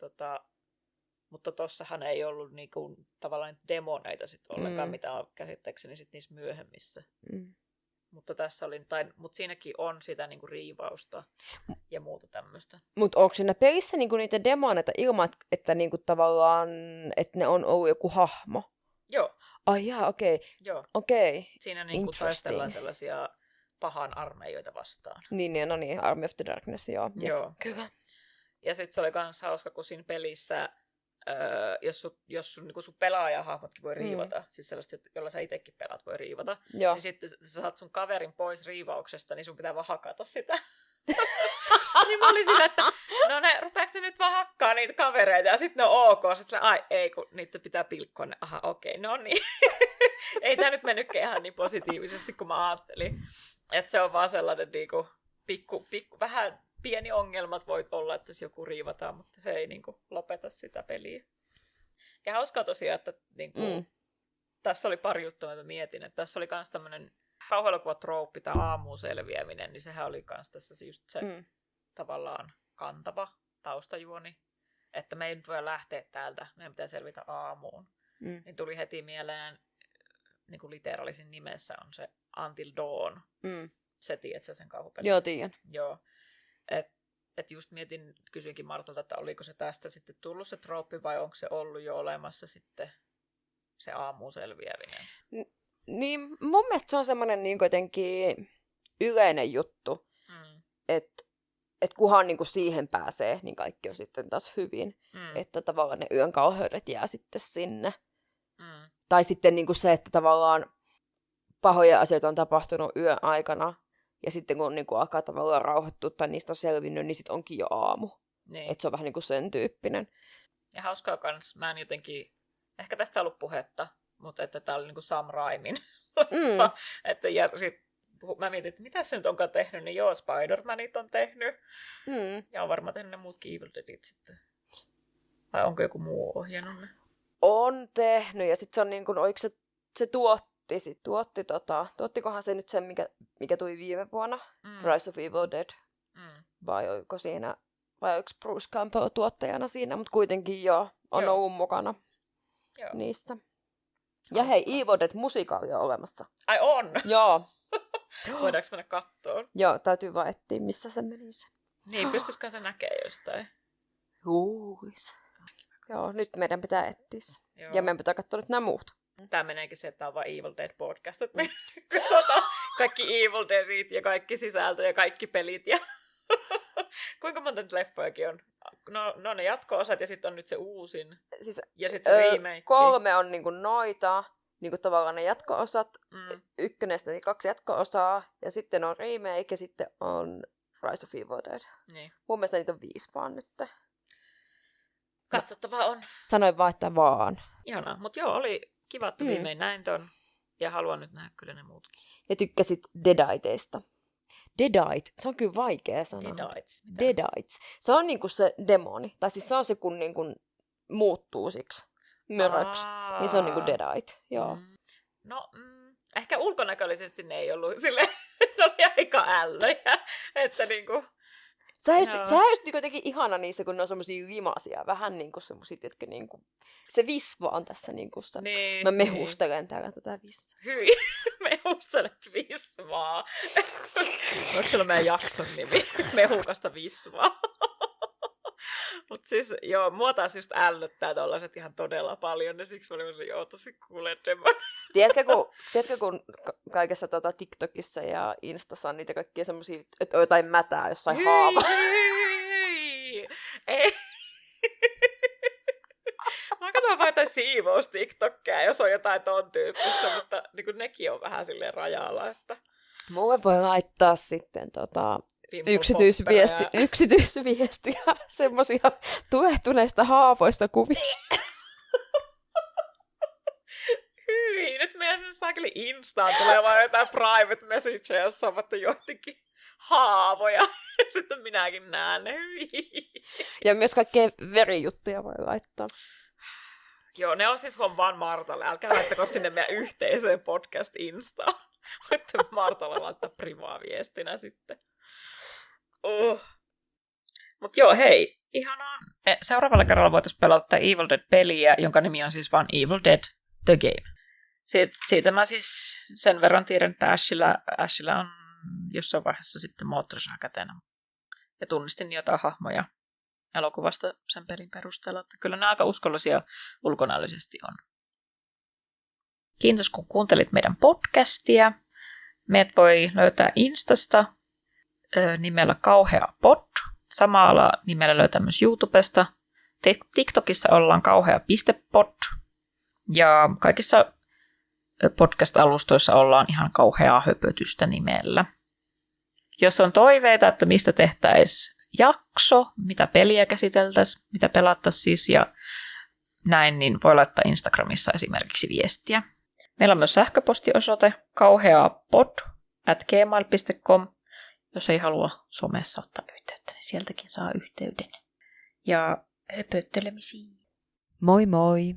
Speaker 1: mutta tossahan ei ollut niinku tavallaan demoneita sit ollenkaan, mitä on käsittääkseni sit niissä myöhemmissä. Mutta tässä oli, mutta siinäkin on sitä niinku riivausta ja muuta tämmöistä.
Speaker 2: Mutta onko siinä pelissä niinku niitä demoneita ilman, että niinku tavallaan, että ne on ollut joku hahmo?
Speaker 1: Joo.
Speaker 2: Ai jaa, okei.
Speaker 1: Joo.
Speaker 2: Okei.
Speaker 1: Siinä niinku taistellaan sellaisia pahan armeijoita vastaan.
Speaker 2: Niin, no niin, Army of the Darkness, joo. Yes.
Speaker 1: Joo.
Speaker 2: Kyllä.
Speaker 1: Ja sitten se oli kans hauska, kun siinä pelissä, jos sun pelaajahahmotkin voi riivata, siis sellaista, jolla sä itsekin pelaat, voi riivata, niin sitten sä saat sun kaverin pois riivauksesta, niin sun pitää vaan hakata sitä. Niin mä olin sillä, että no rupeaks ne nyt vaan hakkaa niitä kavereita, ja sitten ne on ok, sitten ai ei, kun niitä pitää pilkkoa ne, aha okei, no niin. Ei tää nyt mennytkään ihan niin positiivisesti, kuin mä ajattelin. Että se on vaan sellainen niinku, vähän pieni ongelmat voi olla, että jos joku riivataan, mutta se ei niinku lopeta sitä peliä. Ja hauskaa tosiaan, että niinku, tässä oli pari juttua, mitä mietin. Että tässä oli myös tämmöinen kauhuelokuvatrooppi, tämä aamuun selviäminen, niin sehän oli myös tässä just se tavallaan kantava taustajuoni. Että me ei nyt voi lähteä täältä, meidän pitää selvitä aamuun. Niin tuli heti mieleen, niin kuin literaalisin nimessä on se Until Dawn. Se tiedät sä sen kauhupelin?
Speaker 2: Joo, tiedän.
Speaker 1: Joo. Et just kysyinkin Martalta, että oliko se tästä sitten tullut se trooppi vai onko se ollut jo olemassa sitten se aamuun selviäminen?
Speaker 2: Niin, mun mielestä se on semmoinen niin jotenkin yleinen juttu, että kunhan niin kuin siihen pääsee, niin kaikki on sitten taas hyvin. Että tavallaan ne yön kauheudet jää sitten sinne. Tai sitten niin kuin se, että tavallaan pahoja asioita on tapahtunut yön aikana, ja sitten kun niin kuin alkaa tavallaan rauhoittua tai niistä on selvinnyt, niin sitten onkin jo aamu. Niin. Että se on vähän niin kuin sen tyyppinen.
Speaker 1: Ja hauskaa kans, mä en jotenkin, ehkä tästä on ollut puhetta, mutta että tää oli niin kuin Sam Raimin. Että ja sit mä mietin, että mitä se nyt onkaan tehnyt, niin joo, Spider-Manit on tehnyt. Ja on varmaan tehnyt ne muutkin Evil Deadit sitten. Vai onko joku muu ohjannut ne?
Speaker 2: On tehnyt, ja sitten se on niin kuin, oliko se tuottikohan se nyt sen, mikä tuli viime vuonna, Rise of Evil Dead, vai oliko Bruce Campbell tuottajana siinä, mutta kuitenkin on ollut mukana niissä. Ja hei, Evil Dead -musikaali on olemassa.
Speaker 1: Ai on?
Speaker 2: Joo.
Speaker 1: Voidaanko mennä kattoon?
Speaker 2: Joo, täytyy vaan etsiä, missä se menisi.
Speaker 1: Niin, pystyisikö se näkemään jostain?
Speaker 2: Huuis. Joo, nyt meidän pitää etsiä. Ja meidän pitää katsoa nyt nämä muut.
Speaker 1: Tämä meneekin se, että tämä on vaan Evil Dead podcast. Että me kaikki Evil Deadit ja kaikki sisältö ja kaikki pelit. Ja kuinka monta nyt leffojakin on? No ne jatko-osat ja sitten on nyt se uusin. Siis, ja sitten se remake.
Speaker 2: 3 on niinku noita, niinku tavallaan ne jatko-osat. 1 eli 2 jatko-osaa. Ja sitten on remake ja sitten on Rise of Evil Dead. Niin. Mun mielestä niitä on 5 vaan nyt.
Speaker 1: Katsottavaa on.
Speaker 2: Sanoin vaan, että vaan.
Speaker 1: Ihanaa, mutta joo, oli kiva, että viimein näin ton. Ja haluan nyt nähdä kyllä ne muutkin.
Speaker 2: Ja tykkäsit Deaditeista. Deadite, se on kyllä vaikea sana. Deadites. Se on niinku se demoni. Tai siis se on se, kun niinku muuttuu siksi möröksi. Niin se on niinku Deadite, joo.
Speaker 1: No, ehkä ulkonäköllisesti ne ei ollut silleen, ne oli aika ällöjä. Että niinku...
Speaker 2: Sehän on just jotenkin ihana niissä, kun ne on semmosia limasia. Vähän niinku semmosia, tiedätkö, niinku... Se visva on tässä niinku se. Niin, mä mehustelen täällä tätä visvaa.
Speaker 1: Hyi, mehustelet visvaa. Onko sulla meidän jakson nimi? Mehukasta visvaa. Mut siis, joo, mua taas just ällöttää tollaset ihan todella paljon, ja siksi mä olin tosi kuuledemon.
Speaker 2: Tiedätkö, kun kaikessa TikTokissa ja Instassa on niitä kaikkia semmosia, että on jotain mätää jossain haava.
Speaker 1: Ei. Mä katson vaan jotain siivous-TikTokkeja, jos on jotain ton tyyppistä, mutta niin nekin on vähän rajalla, että...
Speaker 2: Mulle voi laittaa sitten yksityisviestiä semmosia tuehtuneista haavoista kuvia.
Speaker 1: Hyi, nyt meidän sinne saakeli Instaan tulee vaan jotain private messageja, jossa on vaikka joitakin haavoja. Sitten minäkin näen ne.
Speaker 2: Ja myös kaikkea verijuttuja voi laittaa.
Speaker 1: Joo, ne on siis vaan Martalle. Älkää laittako sinne meidän yhteiseen podcast Instaan. Voitte Martalle laittaa privaa viestinä sitten. Mut joo, hei, ihanaa. Seuraavalla kerralla voitaisiin pelata Evil Dead-peliä, jonka nimi on siis vaan Evil Dead The Game. Siitä mä siis sen verran tiedän, että Ashillä on jossain vaiheessa sitten moottorisaha kätenä. Ja tunnistin jotain hahmoja elokuvasta sen pelin perusteella, että kyllä ne aika uskollisia ulkonäöllisesti on. Kiitos, kun kuuntelit meidän podcastia. Meidät voi löytää Instasta nimellä Kauhea Pod. Samalla nimellä löytää myös YouTubesta. TikTokissa ollaan kauhea.pod. Ja kaikissa podcast-alustoissa ollaan ihan Kauheaa höpötystä nimellä. Jos on toiveita, että mistä tehtäisiin jakso, mitä peliä käsiteltäisiin, mitä pelattaisiin siis ja näin, niin voi laittaa Instagramissa esimerkiksi viestiä. Meillä on myös sähköpostiosoite kauheapod@gmail.com. Jos ei halua somessa ottaa yhteyttä, niin sieltäkin saa yhteyden. Ja höpöttelemisiin.
Speaker 2: Moi moi!